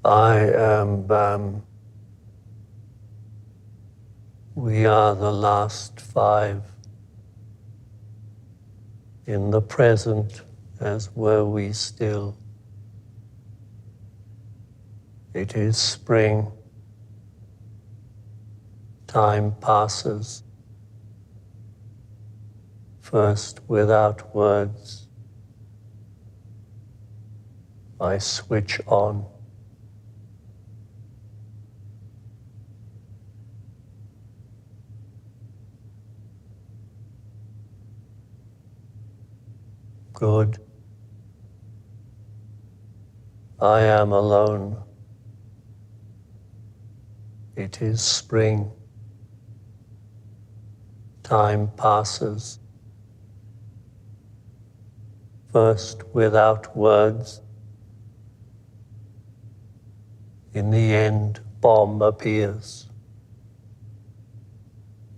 We are the last 5 in the present, as were we still. It is spring. Time passes, first without words. I switch on. Good. I am alone. It is spring. Time passes, first without words. In the end, bomb appears,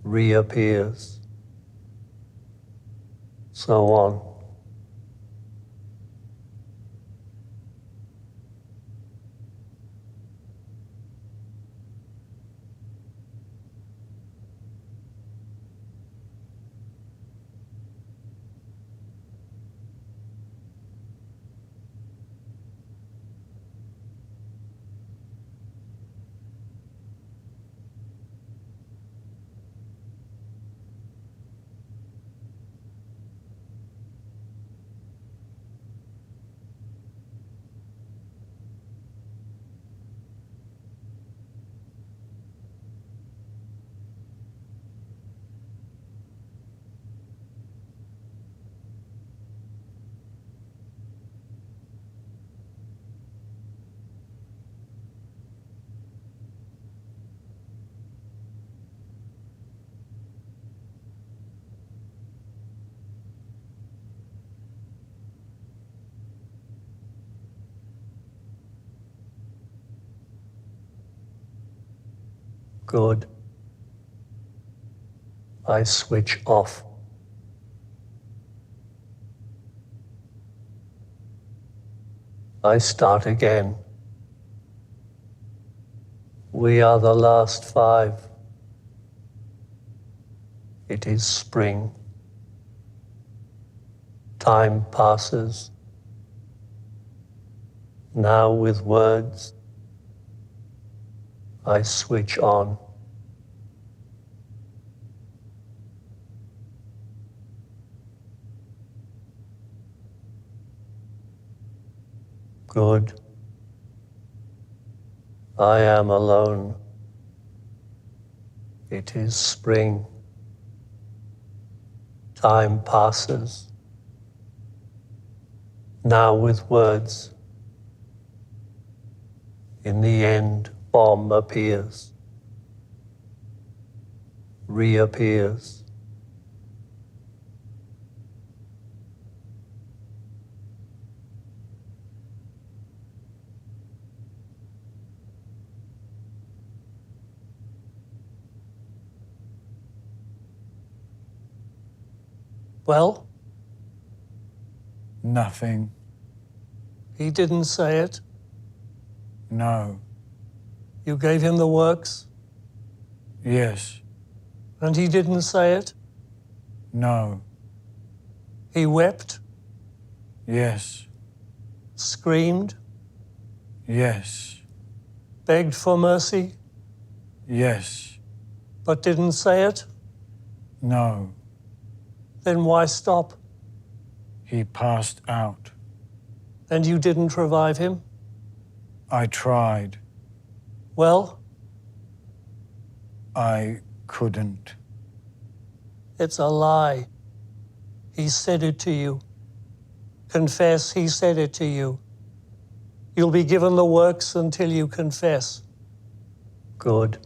reappears, so on. Good. I switch off. I start again. We are the last 5. It is spring. Time passes. Now with words, I switch on. Good. I am alone. It is spring. Time passes. Now with words. In the end, bomb appears, reappears. Well? Nothing. He didn't say it? No. You gave him the works? Yes. And he didn't say it? No. He wept? Yes. Screamed? Yes. Begged for mercy? Yes. But didn't say it? No. Then why stop? He passed out. And you didn't revive him? I tried. Well? I couldn't. It's a lie. He said it to you. Confess he said it to you. You'll be given the works until you confess. Good.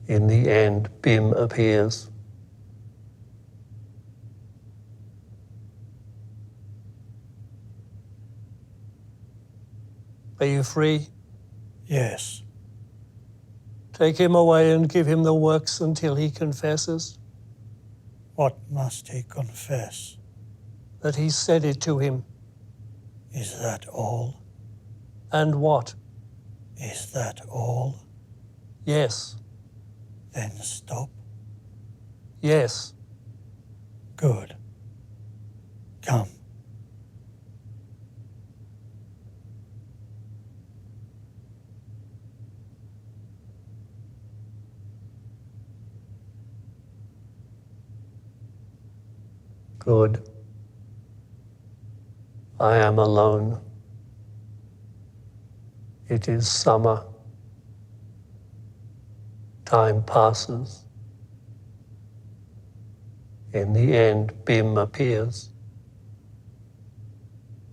In the end, Bim appears. Are you free? Yes. Take him away and give him the works until he confesses. What must he confess? That he said it to him. Is that all? And what? Is that all? Yes. Then stop. Yes. Good. Come. Good. I am alone. It is summer. Time passes. In the end, Bim appears,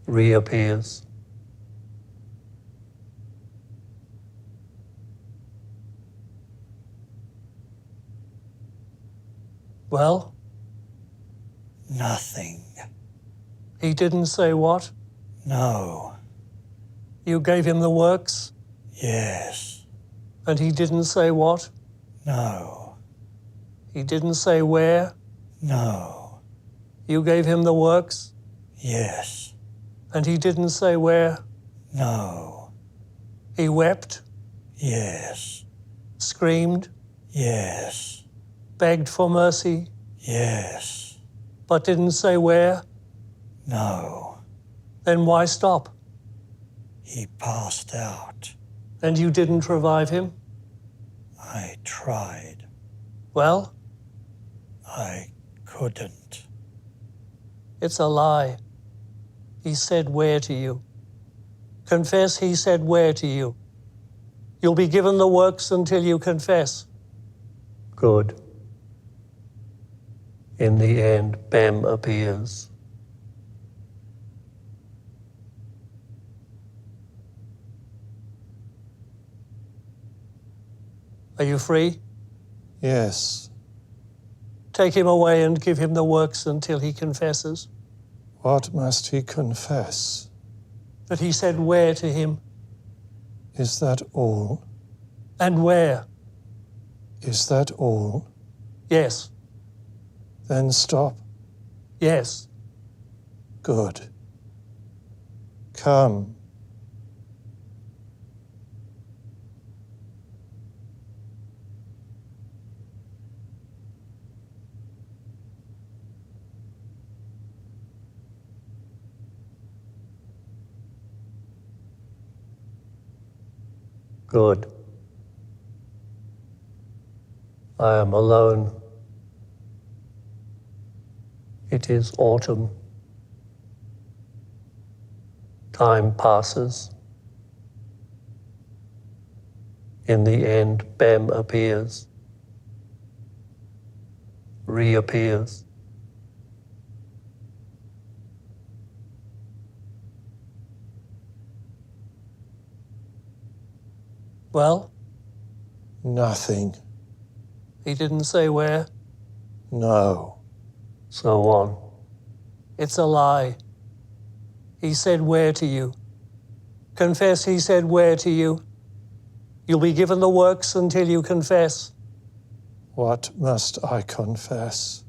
reappears. Well, Nothing. he didn't say what? No. You gave him the works, Yes. and he didn't say what? No. He didn't say where? No. You gave him the works, Yes. and he didn't say where? No. He wept, Yes. screamed, Yes. begged for mercy, Yes. but didn't say where? No. Then why stop? He passed out. And you didn't revive him? I tried. Well, I couldn't. it's a lie. He said where to you. Confess he said where to you. You'll be given the works until you confess. Good. In the end, Bem appears. Are you free? Yes. Take him away and give him the works until he confesses. What must he confess? That he said where to him. Is that all? And where? Is that all? Yes. Then stop. Yes. Good. Come. Good. I am alone. It is autumn. Time passes. In the end, Bem appears, reappears. Well, Nothing. he didn't say where, No. so on. It's a lie. He said where to you. Confess he said where to you. You'll be given the works until you confess. What must I confess?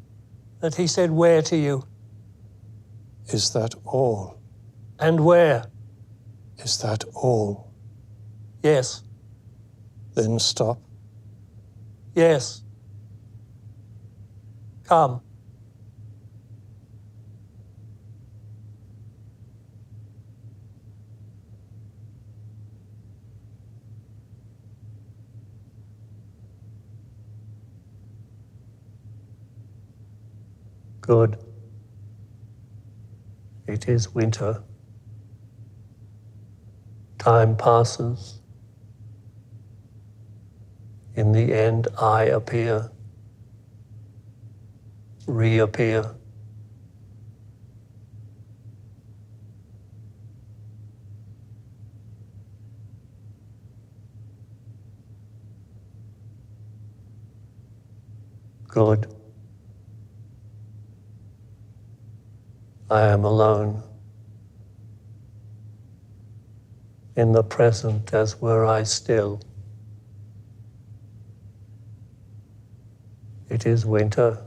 That he said where to you. Is that all? And where? Is that all? Yes. Then stop. Yes. Come. Good. It is winter. Time passes. In the end, I appear, reappear. Good. I am alone. In the present as were I still. It is winter,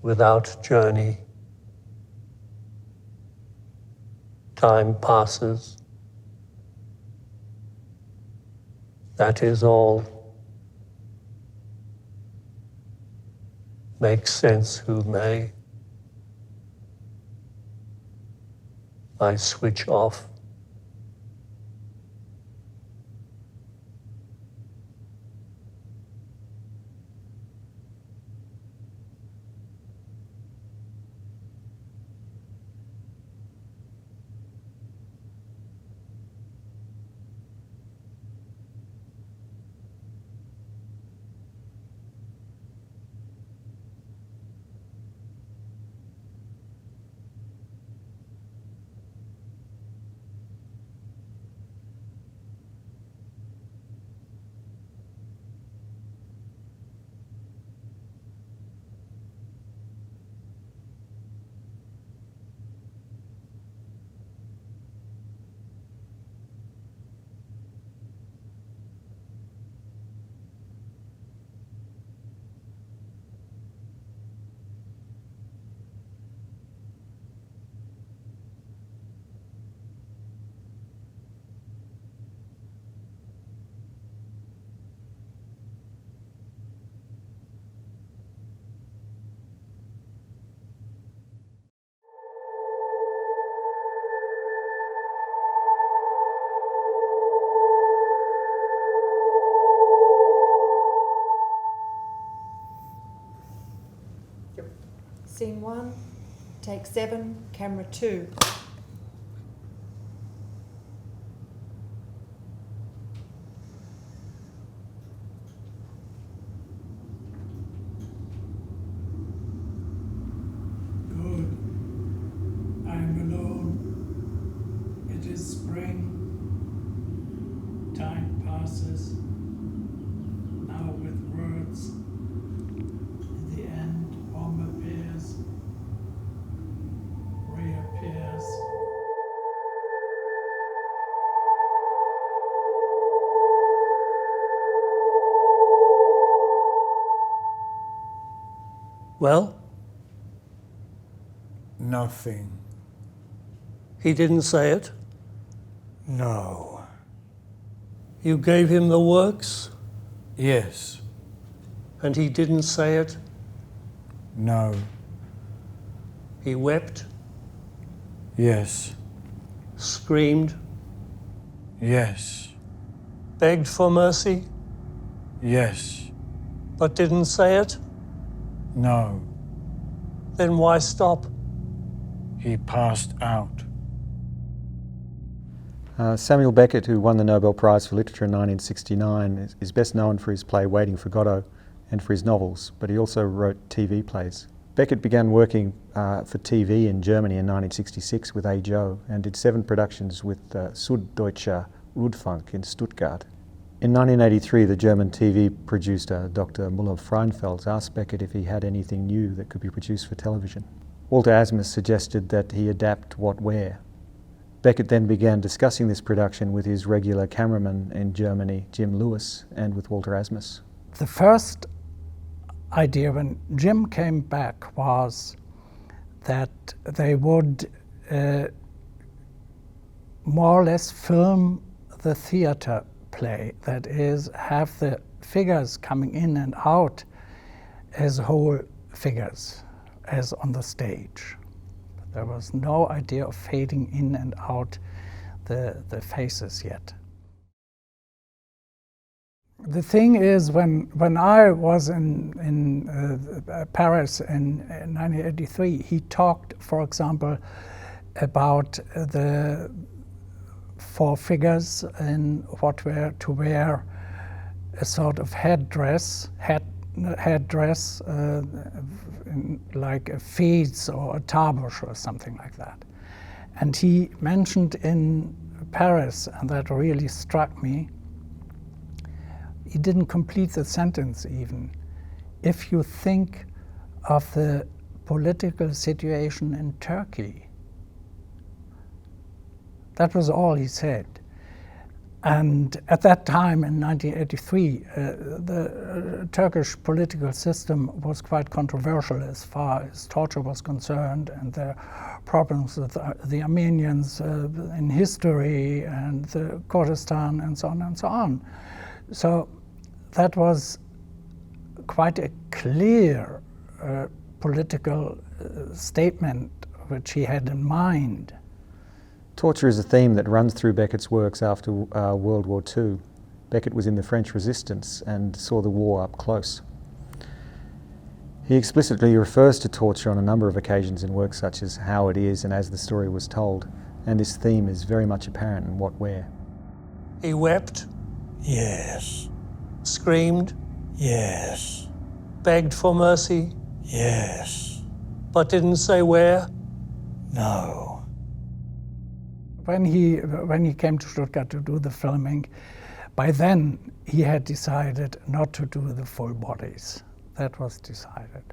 without journey. Time passes. That is all. Make sense who may. I switch off. Scene 1, take 7, camera 2. Good. I am alone. It is spring. Time passes. Now with words. In the end, home appears. Reappears. Well, Nothing. he didn't say it. No. You gave him the works, Yes. and he didn't say it. No. He wept, Yes. screamed, Yes. begged for mercy, Yes. but didn't say it. No. Then why stop? He passed out. Samuel Beckett, who won the Nobel Prize for Literature in 1969, is best known for his play Waiting for Godot and for his novels, but he also wrote TV plays. Beckett began working for TV in Germany in 1966 with A. Joe and did 7 productions with Süddeutscher Rundfunk in Stuttgart. In 1983, the German TV producer Dr. Müller-Freinfeld asked Beckett if he had anything new that could be produced for television. Walter Asmus suggested that he adapt What Where. Beckett then began discussing this production with his regular cameraman in Germany, Jim Lewis, and with Walter Asmus. The first idea when Jim came back was that they would more or less film the theater play, that is, have the figures coming in and out as whole figures, as on the stage. There was no idea of fading in and out the faces yet. The thing is, when I was in Paris in 1983, he talked, for example, about the 4 figures and what were to wear a sort of headdress, like a fez or a tarbush or something like that. And he mentioned in Paris, and that really struck me, he didn't complete the sentence even. If you think of the political situation in Turkey, that was all he said. And at that time, in 1983, the Turkish political system was quite controversial as far as torture was concerned, and the problems with the Armenians in history and the Kurdistan and so on and so on. So that was quite a clear political statement which he had in mind. Torture is a theme that runs through Beckett's works after World War II. Beckett was in the French resistance and saw the war up close. He explicitly refers to torture on a number of occasions in works such as How It Is and As the Story Was Told, and this theme is very much apparent in What Where. He wept, Yes. screamed, Yes. begged for mercy, Yes. but didn't say where. No. When he came to Stuttgart to do the filming, by then he had decided not to do the full bodies. That was decided.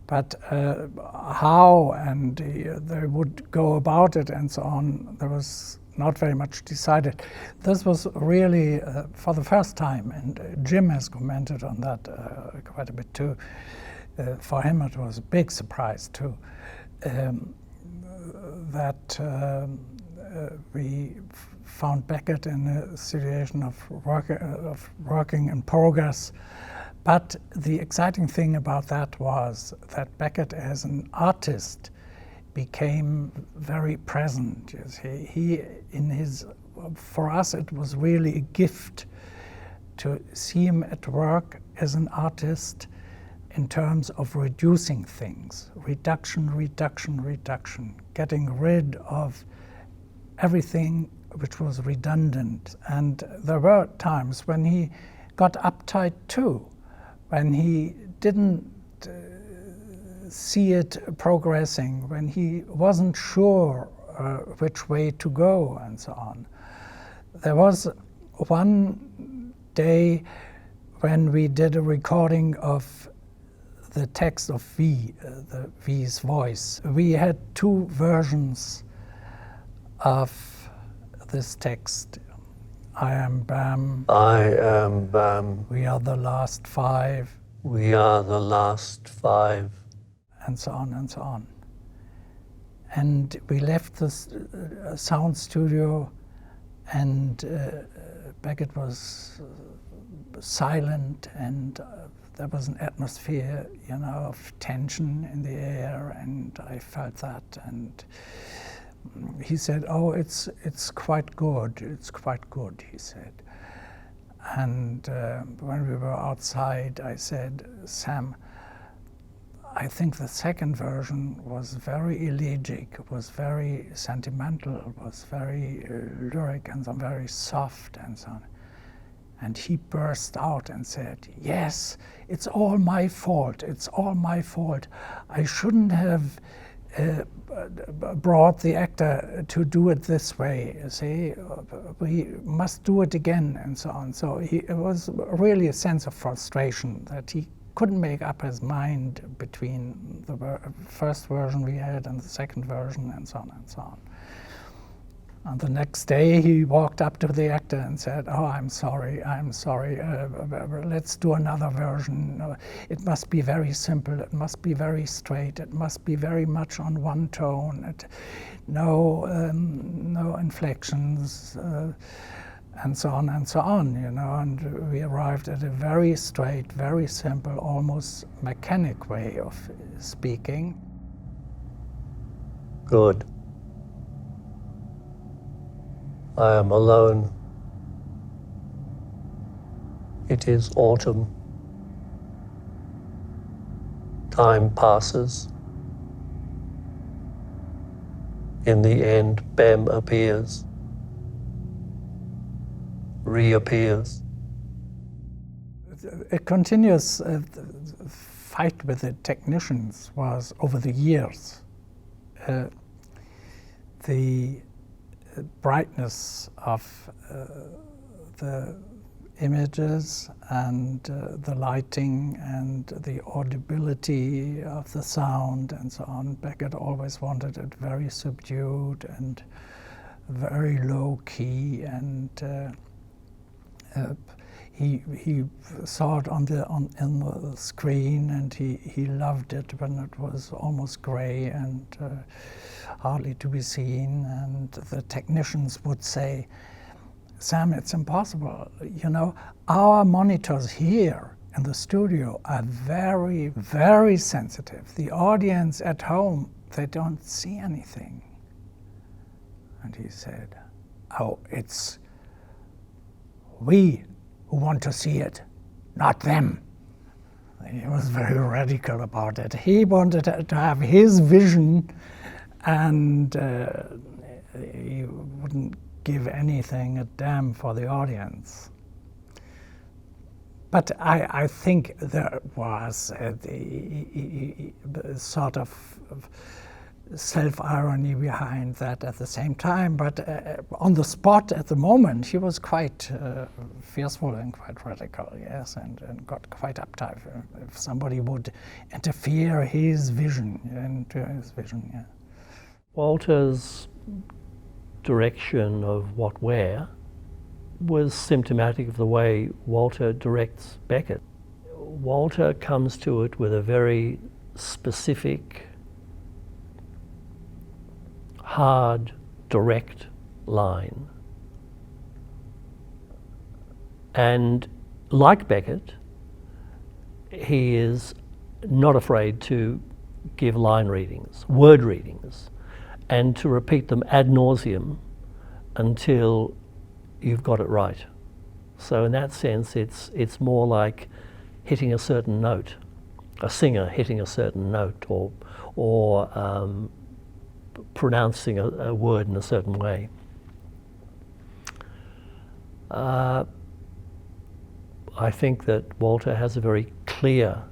But how and they would go about it and so on, there was not very much decided. This was really for the first time, and Jim has commented on that quite a bit too. For him it was a big surprise too, that we found Beckett in a situation of working in progress. But the exciting thing about that was that Beckett as an artist became very present. You see. For us it was really a gift to see him at work as an artist in terms of reducing things. Reduction, reduction, reduction. Getting rid of everything which was redundant. And there were times when he got uptight too, when he didn't see it progressing, when he wasn't sure which way to go and so on. There was one day when we did a recording of the text of V, the V's voice. We had two versions of this text. I am Bam. I am Bam. We are the last five. We are the last five. And so on and so on. And we left the sound studio, and Beckett was silent, and there was an atmosphere, of tension in the air, and I felt that. And he said, "Oh, it's quite good. It's quite good," he said. And when we were outside, I said, "Sam, I think the second version was very elegic, was very sentimental, was very lyric and very soft and so on." And he burst out and said, "Yes, it's all my fault. It's all my fault. I shouldn't have brought the actor to do it this way. See, we must do it again," and so on. So it was really a sense of frustration that he couldn't make up his mind between the first version we had and the second version, and so on and so on. And the next day he walked up to the actor and said, "Oh, I'm sorry, let's do another version. It must be very simple, it must be very straight, it must be very much on one tone, no inflections, and so on and so on, and we arrived at a very straight, very simple, almost mechanic way of speaking." Good. I am alone. It is autumn. Time passes. In the end, Bem appears, reappears. A continuous fight with the technicians was over the years. The brightness of the images and the lighting and the audibility of the sound and so on. Beckett always wanted it very subdued and very low key, and he saw it on the screen, and he loved it when it was almost gray and hardly to be seen. And the technicians would say, "Sam, it's impossible. You know, our monitors here in the studio are very, very sensitive. The audience at home, they don't see anything." And he said, "Oh, it's we who want to see it, not them." He was very radical about it. He wanted to have his vision, and he wouldn't give anything a damn for the audience. But I think there was the sort of self-irony behind that at the same time, but on the spot at the moment he was quite fearful and quite radical, yes, and got quite uptight if somebody would interfere into his vision, yeah. Walter's direction of what where was symptomatic of the way Walter directs Beckett. Walter comes to it with a very specific, hard, direct line. And like Beckett, he is not afraid to give line readings, word readings, and to repeat them ad nauseum until you've got it right. So in that sense, it's more like hitting a certain note, a singer hitting a certain note, or pronouncing a word in a certain way. I think that Walter has a very clear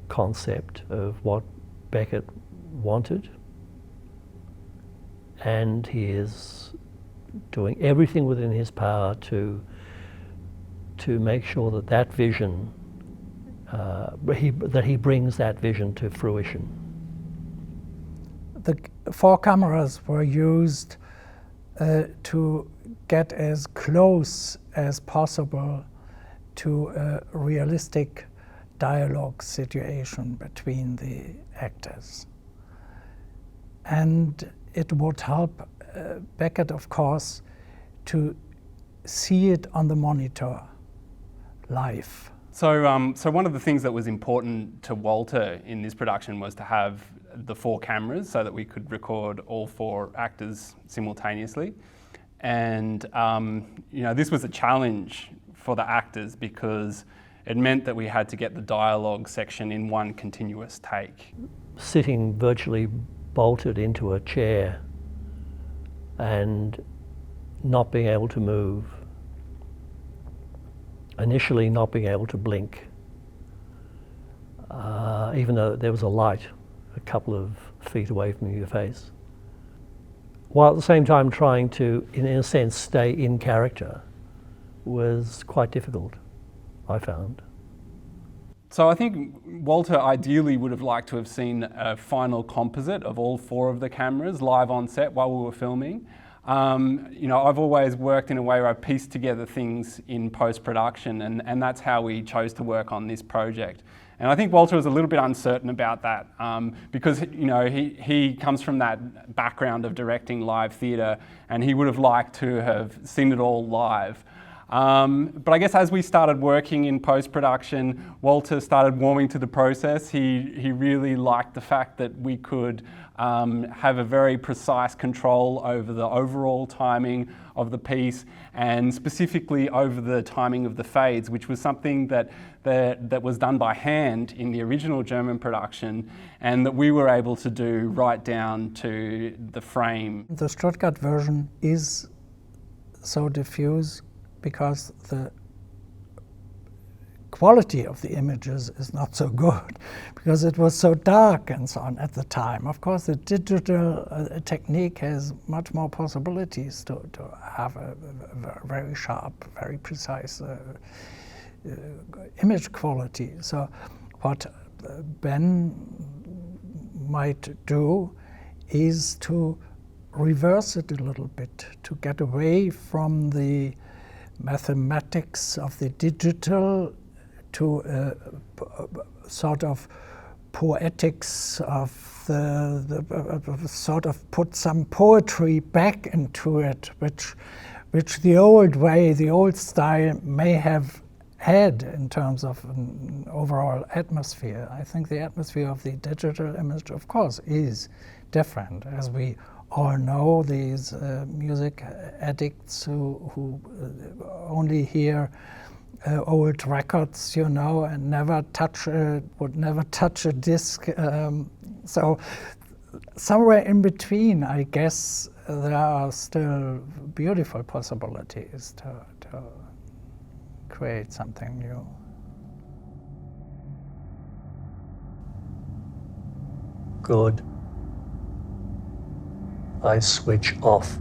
concept of what Beckett wanted, and he is doing everything within his power to make sure that that vision, that he brings that vision to fruition. The 4 cameras were used to get as close as possible to a realistic dialogue situation between the actors. And it would help Beckett, of course, to see it on the monitor live. So one of the things that was important to Walter in this production was to have the 4 cameras so that we could record all 4 actors simultaneously. And this was a challenge for the actors because it meant that we had to get the dialogue section in one continuous take. Sitting virtually bolted into a chair and not being able to move, initially not being able to blink, even though there was a light a couple of feet away from your face, while at the same time trying to, in a sense, stay in character was quite difficult, I found. So I think Walter ideally would have liked to have seen a final composite of all 4 of the cameras live on set while we were filming. I've always worked in a way where I piece together things in post-production, and that's how we chose to work on this project. And I think Walter was a little bit uncertain about that because he comes from that background of directing live theatre, and he would have liked to have seen it all live. But I guess as we started working in post-production, Walter started warming to the process. He really liked the fact that we could have a very precise control over the overall timing of the piece, and specifically over the timing of the fades, which was something that was done by hand in the original German production, and that we were able to do right down to the frame. The Stuttgart version is so diffuse because the quality of the images is not so good, because it was so dark and so on at the time. Of course, the digital technique has much more possibilities to have a very sharp, very precise image quality. So what Ben might do is to reverse it a little bit, to get away from the mathematics of the digital to a sort of poetics of the sort of put some poetry back into it, which the old way, the old style may have had in terms of an overall atmosphere. I think the atmosphere of the digital image, of course, is different. As we all know, these music addicts who only hear old records, you know, and would never touch a disc. So somewhere in between, I guess, there are still beautiful possibilities to create something new. Good. I switch off.